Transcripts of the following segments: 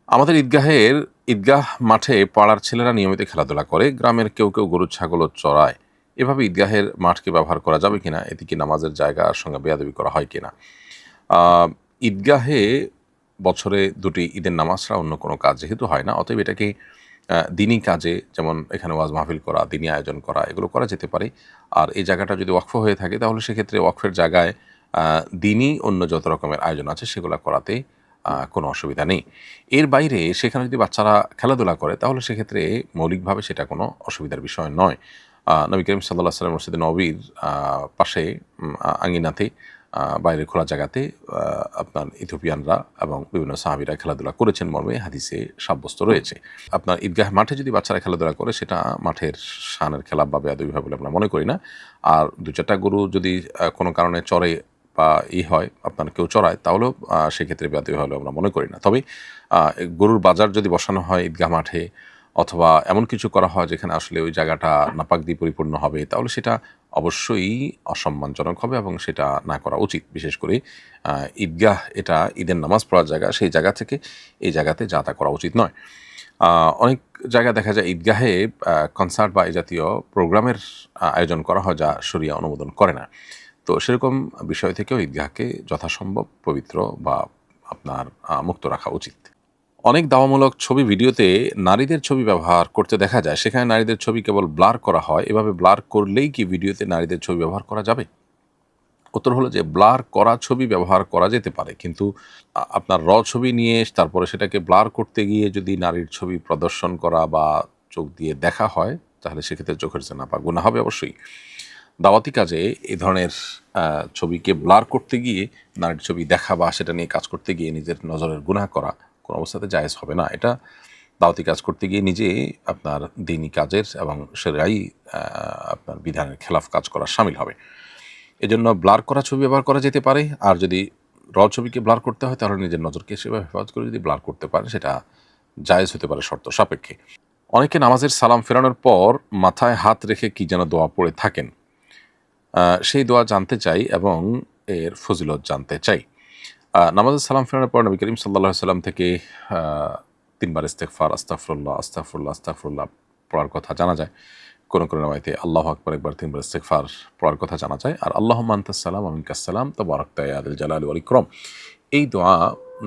আমাদের ঈদগাহ মাঠে পাড়ার ছেলেরা নিয়মিত খেলাধুলা করে। গ্রামের কেউ গরু ছাগলও চড়ায়। এভাবে ঈদগাহের মাঠকে ব্যবহার করা যাবে কিনা? এতে কি নামাজের জায়গার সঙ্গে বেয়াদবি করা হয় কিনা? আ ঈদগাহে বছরে ২ টি ঈদের নামাজ ছাড়া অন্য কোনো কাজ যেহেতু হয় না, অতএব এটাকে দিনী কাজে, যেমন এখানে ওয়াজ মাহফিল করা, দিনী আয়োজন করা, এগুলো করা যেতে পারে। আর এই জায়গাটা যদি ওয়াকফ হয়ে থাকে তাহলে সেক্ষেত্রে ওয়াকফের জায়গায় আ দিনী অন্য যত রকমের আয়োজন আছে সেগুলা করাতে কোনো অসুবিধা নেই। এর বাইরে সেখানে যদি বাচ্চারা খেলাধুলা করে তাহলে সেক্ষেত্রে মৌলিকভাবে সেটা কোনো অসুবিধার বিষয় নয়। নবী করিম সাল্লাল্লাহু আলাইহি ওয়াসাল্লাম মসজিদে নববীর পাশে আঙিনাতে বাইরের খোলা জায়গাতে আপনার ইথিওপিয়ানরা এবং বিভিন্ন সাহাবীরা খেলাধুলা করেছেন মর্মে হাদিসে সাব্যস্ত রয়েছে। আপনার ঈদগাহ মাঠে যদি বাচ্চারা খেলাধুলা করে সেটা মাঠের শানের খেলাপ বা বেয়াদবি হয় বলে আমরা মনে করি না। আর ২-৪ টা গরু যদি কোনো কারণে চড়ে বা হয়, আপনার কেউ চড়ায়, তাহলেও সেক্ষেত্রে বেয়াদবি হয় বলে আমরা মনে করি না। তবে গরুর বাজার যদি বসানো হয় ঈদগাহ মাঠে, অথবা এমন কিছু করা হয় যেখানে আসলে ওই জায়গাটা নাপাক দিয়ে পরিপূর্ণ হবে, তাহলে সেটা অবশ্যই অসম্মানজনক হবে এবং সেটা না করা উচিত। বিশেষ করে ঈদগাহ এটা ঈদের নামাজ পড়ার জায়গা, সেই জায়গা থেকে এই জায়গাতে যা তা করা উচিত নয়। অনেক জায়গায় দেখা যায় ঈদগাহে কনসার্ট বা এই জাতীয় প্রোগ্রামের আয়োজন করা হয় যা শরিয়া অনুমোদন করে না। তো সেরকম বিষয় থেকেও ঈদগাহকে যথাসম্ভব পবিত্র বা আপনার মুক্ত রাখা উচিত। অনেক দাওয়ামূলক ছবি ভিডিওতে নারীদের ছবি ব্যবহার করতে দেখা যায়। সেখানে নারীদের ছবি কেবল ব্লার করা হয়। এভাবে ব্লার করলেই কি ভিডিওতে নারীদের ছবি ব্যবহার করা যাবে? উত্তর হলো যে ব্লার করা ছবি ব্যবহার করা যেতে পারে। কিন্তু আপনার ছবি নিয়ে তারপরে সেটাকে ব্লার করতে গিয়ে যদি নারীর ছবি প্রদর্শন করা বা চোখ দিয়ে দেখা হয়, তাহলে সেক্ষেত্রে চোখের জেনা বা গুনাহ হবে অবশ্যই। দাওয়াতি কাজে এই ধরনের ছবিকে ব্লার করতে গিয়ে নারীর ছবি দেখা বা সেটা নিয়ে কাজ করতে গিয়ে নিজের নজরের গুনাহ করা কোনো অবস্থাতে জায়েজ হবে না। এটা দাওয়াতি কাজ করতে গিয়ে নিজে আপনার দ্বীনি কাজের এবং সেরাই আপনার বিধানের খেলাফ কাজ করা শামিল হবে। এজন্য ব্লার করা ছবি ব্যবহার করা যেতে পারে। আর যদি ছবিকে ব্লার করতে হয় তাহলে নিজের নজরকে সেভাবে হেফাজত করে যদি ব্লার করতে পারে সেটা জায়েজ হতে পারে শর্ত সাপেক্ষে। অনেকে নামাজের সালাম ফেরানোর পর মাথায় হাত রেখে কি যেন দোয়া পড়ে থাকেন। সেই দোয়া জানতে চাই এবং এর ফজিলত জানতে চাই। নামাজের সালাম ফেরানোর পর নবী করিম সাল্লাল্লাহু আলাইহি ওয়াসাল্লাম থেকে ৩ বার ইস্তেগফার, আস্তাগফিরুল্লাহ, আস্তাগফিরুল্লাহ, আস্তাগফিরুল্লাহ পড়ার কথা জানা যায়। কোনো রওয়ায়াতে আল্লাহু আকবার একবার ৩ বার ইস্তেগফার পড়ার কথা জানা যায়। আর আল্লাহুম্মা আনতাস সালাম ওয়া মিনকাস সালাম তাবারাকতা ইয়া যাল জালালি ওয়াল ইকরাম। এই দোয়া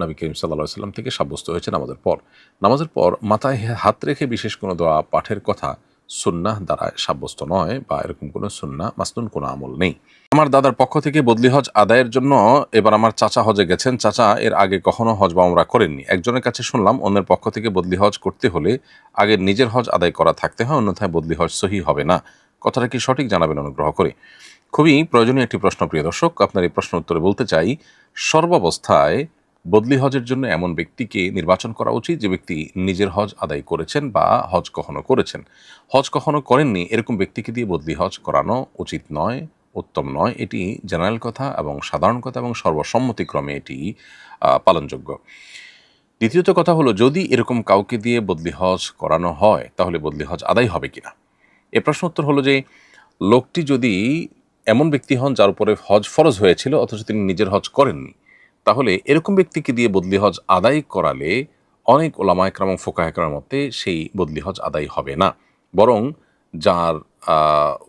নবী করিম সাল্লাল্লাহু আলাইহি ওয়াসাল্লাম থেকে সাব্যস্ত হয়েছে নামাজের পর। নামাজের পর মাথায় হাত রেখে বিশেষ কোনো দোয়া পাঠের কথা সুন্নাহ দ্বারা সাব্যস্ত নয় বা এরকম কোনো সুন্নাহ মাসনুন কোনো আমল নেই। আমার দাদার পক্ষ থেকে বদলি হজ আদায়ের জন্য এবার আমার চাচা হজে গেছেন। চাচা এর আগে কখনো হজ বা ওমরা করেননি। একজনের কাছে শুনলাম অন্যের পক্ষ থেকে বদলি হজ করতে হলে আগে নিজের হজ আদায় করা থাকতে হয়, অন্যথায় বদলি হজ সহি হবে না। কথাটা কি সঠিক জানাবেন অনুগ্রহ করে। খুবই প্রয়োজনীয় একটি প্রশ্ন প্রিয় দর্শক। আপনার এই প্রশ্ন উত্তরে বলতে চাই, সর্বাবস্থায় বদলি হজের জন্য এমন ব্যক্তিকে নির্বাচন করা উচিত যে ব্যক্তি নিজের হজ আদায় করেছেন বা হজ কখনো করেছেন। হজ কখনো করেননি এরকম ব্যক্তিকে দিয়ে বদলি হজ করানো উচিত নয়, উত্তম নয়। এটি জেনারেল কথা এবং সাধারণ কথা এবং সর্বসম্মতিক্রমে এটি পালনযোগ্য। দ্বিতীয়ত কথা হলো, যদি এরকম কাউকে দিয়ে বদলি হজ করানো হয় তাহলে বদলি হজ আদায় হবে কিনা। এ প্রশ্ন উত্তর হলো যে, লোকটি যদি এমন ব্যক্তি হন যার উপরে হজ ফরজ হয়েছিল অথচ তিনি নিজের হজ করেননি, তাহলে এরকম ব্যক্তিকে দিয়ে বদলি হজ আদায় করালে অনেক ওলামা একরাম এবং ফোকাহ একরামের মতে সেই বদলি হজ আদায় হবে না। বরং যার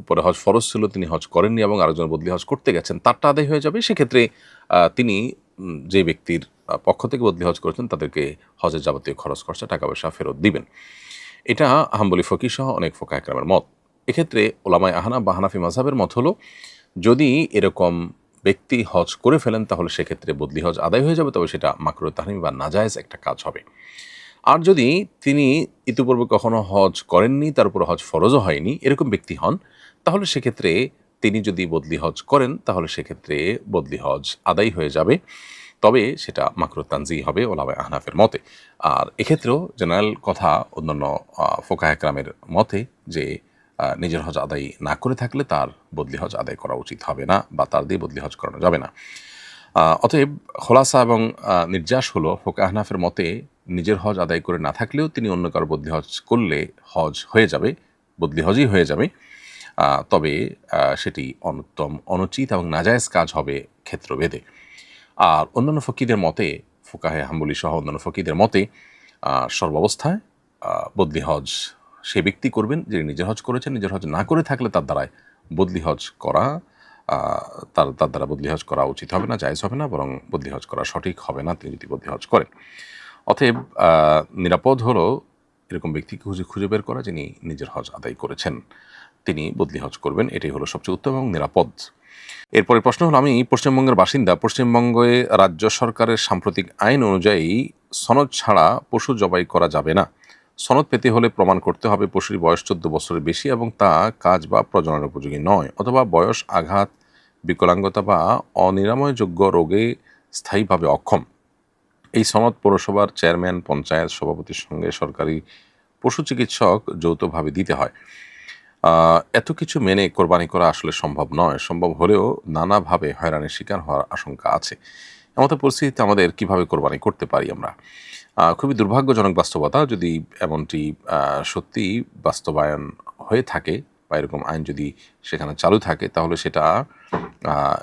উপরে হজ ফরজ ছিল তিনি হজ করেননি এবং আরেকজন বদলি হজ করতে গেছেন, তারটা আদায় হয়ে যাবে। সেক্ষেত্রে তিনি যে ব্যক্তির পক্ষ থেকে বদলি হজ করেছেন তাদেরকে হজের যাবতীয় খরচ খরচা টাকা পয়সা ফেরত দিবেন। এটা হাম্বলি ফকিহ সহ অনেক ফোকাহ একরামের মত। এক্ষেত্রে ওলামায়ে আহনাফ বা হানাফি মাযহাবের মত হলো, যদি এরকম ব্যক্তি হজ করে ফেলেন তাহলে সেক্ষেত্রে বদলি হজ আদায় হয়ে যাবে, তবে সেটা মাকরুহ তাহরিম বা নাজায়েজ একটা কাজ হবে। আর যদি তিনি ইতিপূর্বে কখনো হজ করেননি, তার উপর হজ ফরজও হয়নি, এরকম ব্যক্তি হন, তাহলে সেক্ষেত্রে তিনি যদি বদলি হজ করেন তাহলে সেক্ষেত্রে বদলি হজ আদায় হয়ে যাবে। তবে সেটা মাকরুহ তানজিহ হবে ওলামায়ে আহনাফের মতে। আর এক্ষেত্রেও জেনারেল কথা অন্যান্য ফোকাহ একরামের মতে যে নিজের হজ আদায় না করে থাকলে তার বদলি হজ আদায় করা উচিত হবে না বা তার দিয়ে বদলি হজ করানো যাবে না। অতএব খোলাসা এবং নির্যাস হলো, ফোকাহ আহনাফের মতে নিজের হজ আদায় করে না থাকলেও তিনি অন্য কারো বদলি হজ করলে হজ হয়ে যাবে, বদলি হজই হয়ে যাবে। তবে সেটি অনুত্তম, অনুচিত এবং নাজায়েজ কাজ হবে ক্ষেত্রভেদে। আর অন্যান্য ফকিদের মতে, ফোকাহে হাম্বলি সহ অন্যান্য ফকিদের মতে সর্বাবস্থায় বদলি হজ সে ব্যক্তি করবেন যিনি নিজের হজ করেছেন। নিজের হজ না করে থাকলে তার দ্বারায় বদলি হজ করা তার দ্বারা বদলি হজ করা উচিত হবে না, জায়েজ হবে না, বরং বদলি হজ করা সঠিক হবে না তিনি যদি বদলি হজ করেন। অতএব নিরাপদ হলো এরকম ব্যক্তিকে খুঁজে বের করা যিনি নিজের হজ আদায় করেছেন, তিনি বদলি হজ করবেন। এটাই হলো সবচেয়ে উত্তম এবং নিরাপদ। এরপরে প্রশ্ন হলো, আমি পশ্চিমবঙ্গের বাসিন্দা। পশ্চিমবঙ্গে রাজ্য সরকারের সাম্প্রতিক আইন অনুযায়ী সনদ ছাড়া পশু জবাই করা যাবে না। সনদ পেতে হলে প্রমাণ করতে হবে পশুর বয়স 14 বছরের বেশি এবং তা কাজ বা প্রজননের উপযোগী নয়, অথবা বয়স, আঘাত, বিকলাঙ্গতা বা অনিরাময়যোগ্য রোগে স্থায়ীভাবে অক্ষম। এই সনদ পৌরসভার চেয়ারম্যান, পঞ্চায়েত সভাপতির সঙ্গে সরকারি পশু চিকিৎসক যৌথভাবে দিতে হয়। এত কিছু মেনে কোরবানি করা আসলে সম্ভব নয়। সম্ভব হলেও নানাভাবে হয়রানির শিকার হওয়ার আশঙ্কা আছে। এমতো পরিস্থিতিতে আমাদের কিভাবে কোরবানি করতে পারি আমরা? খুবই দুর্ভাগ্যজনক বাস্তবতা। যদি এমনটি সত্যিই বাস্তবায়ন হয়ে থাকে বা এরকম আইন যদি সেখানে চালু থাকে, তাহলে সেটা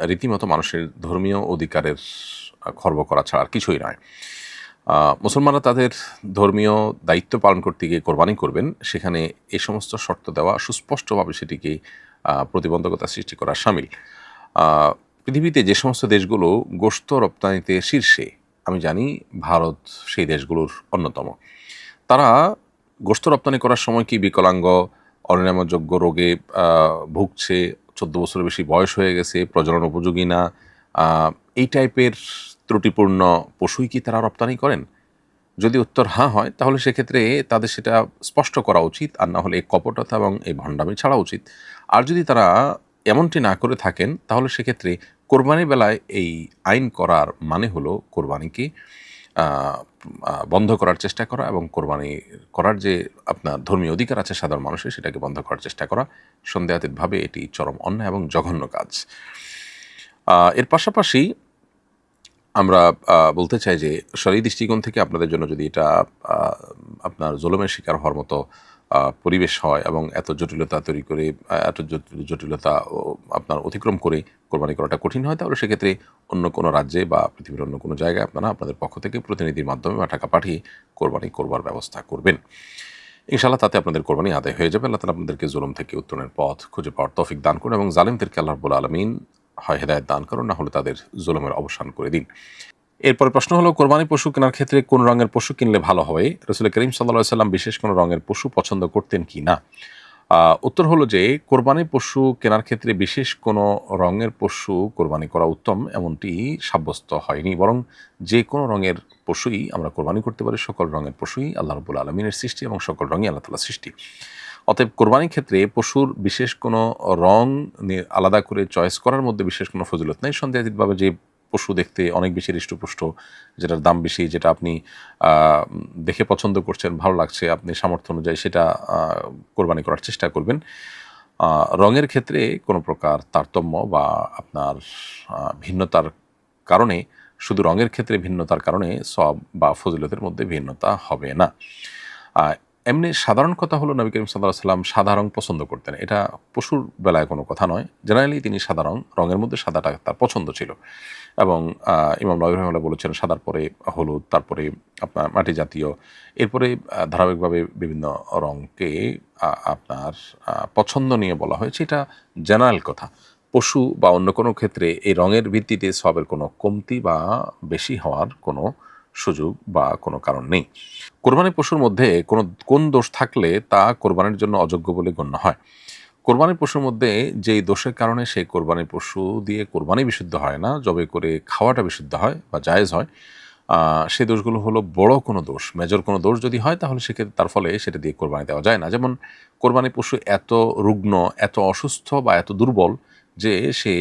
রীতিমতো মানুষের ধর্মীয় অধিকারের খর্ব করা ছাড়া আর কিছুই নয়। মুসলমানরা তাদের ধর্মীয় দায়িত্ব পালন করতে গিয়ে কোরবানি করবেন, সেখানে এই সমস্ত শর্ত দেওয়া সুস্পষ্টভাবে সেটিকে প্রতিবন্ধকতা সৃষ্টি করা শামিল। পৃথিবীতে যে সমস্ত দেশগুলো গোশত রপ্তানিতে শীর্ষে, আমি জানি ভারত সেই দেশগুলোর অন্যতম। তারা গোশত রপ্তানি করার সময় কি বিকলাঙ্গ, অনিরাময়যোগ্য রোগে ভুগছে, 14 বছরের বেশি বয়স হয়ে গেছে, প্রজনন উপযোগী না, এই টাইপের ত্রুটিপূর্ণ পশুই কি তারা রপ্তানি করেন? যদি উত্তর হ্যাঁ হয়, তাহলে সেক্ষেত্রে তাদের সেটা স্পষ্ট করা উচিত, আর না হলে এই কপটতা এবং এই ভণ্ডামি ছাড়া উচিত। আর যদি তারা এমনটি না করে থাকেন, তাহলে সেক্ষেত্রে কোরবানির বেলায় এই আইন করার মানে হলো কোরবানিকে বন্ধ করার চেষ্টা করা এবং কোরবানি করার যে আপনার ধর্মীয় অধিকার আছে সাধারণ মানুষের, সেটাকে বন্ধ করার চেষ্টা করা। সন্দেহাতীতভাবে এটি চরম অন্যায় এবং জঘন্য কাজ। এর পাশাপাশি আমরা বলতে চাই যে শরঈ দৃষ্টিকোণ থেকে আপনাদের জন্য যদি এটা আপনার জুলুমের শিকার হওয়ার মতো পরিবেশ হয় এবং এত জটিলতা তৈরি করে, এত জটিলতা আপনার অতিক্রম করে কোরবানি করাটা কঠিন হয়, তাহলে সেক্ষেত্রে অন্য কোনো রাজ্যে বা পৃথিবীর অন্য কোনো জায়গায় আপনারা আপনাদের পক্ষ থেকে প্রতিনিধির মাধ্যমে বা টাকা পাঠিয়ে কোরবানি করবার ব্যবস্থা করবেন। ইনশাআল্লাহ তাতে আপনাদের কোরবানি আদায় হয়ে যাবে। আল্লাহ তাআলা আপনাদেরকে জুলুম থেকে উত্তরণের পথ খুঁজে পাওয়ার তৌফিক দান করুন এবং জালিমদেরকে আল্লাহ রাব্বুল আলামিন হয় হেদায়েত দান করুন, না হলে তাদের জুলুমের অবসান করে দিন। এরপরে প্রশ্ন হলো, কোরবানি পশু কেনার ক্ষেত্রে কোন রঙের পশু কিনলে ভালো হবে? রাসূল করিম সাল্লাল্লাহু আলাইহি সাল্লাম বিশেষ কোনো রঙের পশু পছন্দ করতেন কি না? উত্তর হলো যে কোরবানি পশু কেনার ক্ষেত্রে বিশেষ কোনো রঙের পশু কোরবানি করা উত্তম এমনটি সাব্যস্ত হয়নি, বরং যে কোনো রঙের পশুই আমরা কোরবানি করতে পারি। সকল রঙের পশুই আল্লাহ রাব্বুল আলামিনের সৃষ্টি এবং সকল রঙই আল্লাহ তাআলার সৃষ্টি। অতএব কোরবানির ক্ষেত্রে পশুর বিশেষ কোনো রং আলাদা করে চয়েস করার মধ্যে বিশেষ কোনো ফজিলত নেই। সন্দেহাতীতভাবে যে পশু দেখতে অনেক বেশি হৃষ্টপুষ্ট, যেটার দাম বেশি, যেটা আপনি দেখে পছন্দ করছেন, ভালো লাগছে, আপনি সামর্থ্য অনুযায়ী সেটা কোরবানি করার চেষ্টা করবেন। রঙের ক্ষেত্রে কোনো প্রকার তারতম্য বা আপনার ভিন্নতার কারণে, শুধু রঙের ক্ষেত্রে ভিন্নতার কারণে সওয়াব বা ফজিলতের মধ্যে ভিন্নতা হবে না। এমনি সাধারণ কথা হলো, নবী করিম সাল্লাল্লাহু আলাইহি ওয়াসাল্লাম সাদা রং পছন্দ করতেন। এটা পশুর বেলায় কোনো কথা নয়। জেনারেলি তিনি সাদা রঙের মধ্যে সাদাটা তার পছন্দ ছিল। এবং ইমাম নববী রাহিমাহুল্লাহ বলেছেন সাদার পরে হলুদ, তারপরে আপনার মাটি জাতীয়, এরপরে ধারাবাহিকভাবে বিভিন্ন রঙকে আপনার পছন্দ নিয়ে বলা হয়েছে। এটা জেনারেল কথা। পশু বা অন্য কোনো ক্ষেত্রে এই রঙের ভিত্তিতে সওয়াবের কোনো কমতি বা বেশি হওয়ার কোনো সুযোগ বা কোনো কারণ নেই। কোরবানি পশুর মধ্যে কোন দোষ থাকলে তা কোরবানির জন্য অযোগ্য বলে গণ্য হয়? কোরবানির পশুর মধ্যে যেই দোষের কারণে সেই কোরবানির পশু দিয়ে কোরবানি বিশুদ্ধ হয় না, জবাই করে খাওয়াটা বিশুদ্ধ হয় বা জায়েজ হয়, সেই দোষগুলো হলো বড় কোনো দোষ। মেজর কোনো দোষ যদি হয়, তাহলে সেক্ষেত্রে তার ফলে সেটা দিয়ে কোরবানি দেওয়া যায় না। যেমন কোরবানি পশু এত রুগ্ন, এত অসুস্থ বা এত দুর্বল যে সে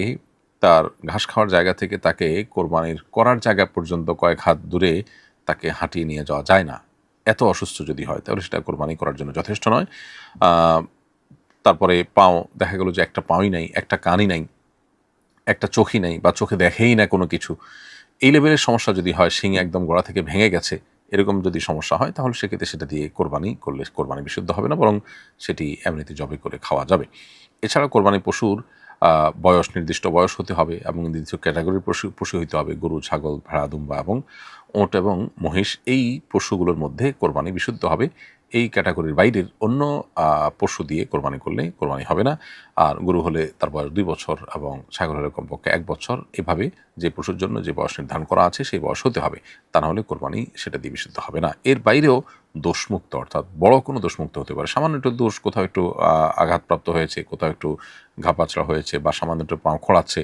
তার ঘাস খাওয়ার জায়গা থেকে তাকে কোরবানির করার জায়গা পর্যন্ত কয়েক হাত দূরে তাকে হাঁটিয়ে নিয়ে যাওয়া যায় না। এত অসুস্থ যদি হয়, তাহলে সেটা কোরবানি করার জন্য যথেষ্ট নয়। তারপরে পাও, দেখা গেল যে একটা পাওই নাই, একটা কানই নাই, একটা চোখই নাই বা চোখে দেখেই না কোনো কিছু, এই লেভেলের সমস্যা যদি হয়, শিং একদম গোড়া থেকে ভেঙে গেছে, এরকম যদি সমস্যা হয়, তাহলে সেক্ষেত্রে সেটা দিয়ে কোরবানি করলে কোরবানি বিশুদ্ধ হবে না, বরং সেটি এমনিতে জবাই করে খাওয়া যাবে। এছাড়া কোরবানি পশুর বয়স, নির্দিষ্ট বয়স হতে হবে এবং নির্দিষ্ট ক্যাটাগরির পশু হইতে হবে। গরু, ছাগল, ভেড়া, দুম্বা এবং ওট এবং মহিষ, এই পশুগুলোর মধ্যে কোরবানি বিশুদ্ধ হবে। এই ক্যাটাগরির বাইরের অন্য পশু দিয়ে কোরবানি করলে কোরবানি হবে না। আর গরু হলে তার বয়স 2 বছর এবং ছাগল হলে কমপক্ষে 1 বছর। এভাবে যে পশুর জন্য যে বয়স নির্ধারণ করা আছে সেই বয়স হতে হবে, তা না হলে কোরবানি সেটা দিয়ে বিশুদ্ধ হবে না। এর বাইরেও দোষমুক্ত, অর্থাৎ বড় কোনো দোষমুক্ত হতে পারে। সামান্য একটু দোষ, কোথাও একটু আঘাতপ্রাপ্ত হয়েছে, কোথাও একটু ঘাপাচড়া হয়েছে বা সামান্য একটু পাও খোঁড়াচ্ছে,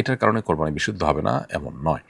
এটার কারণে কোরবানি বিশুদ্ধ হবে না এমন নয়।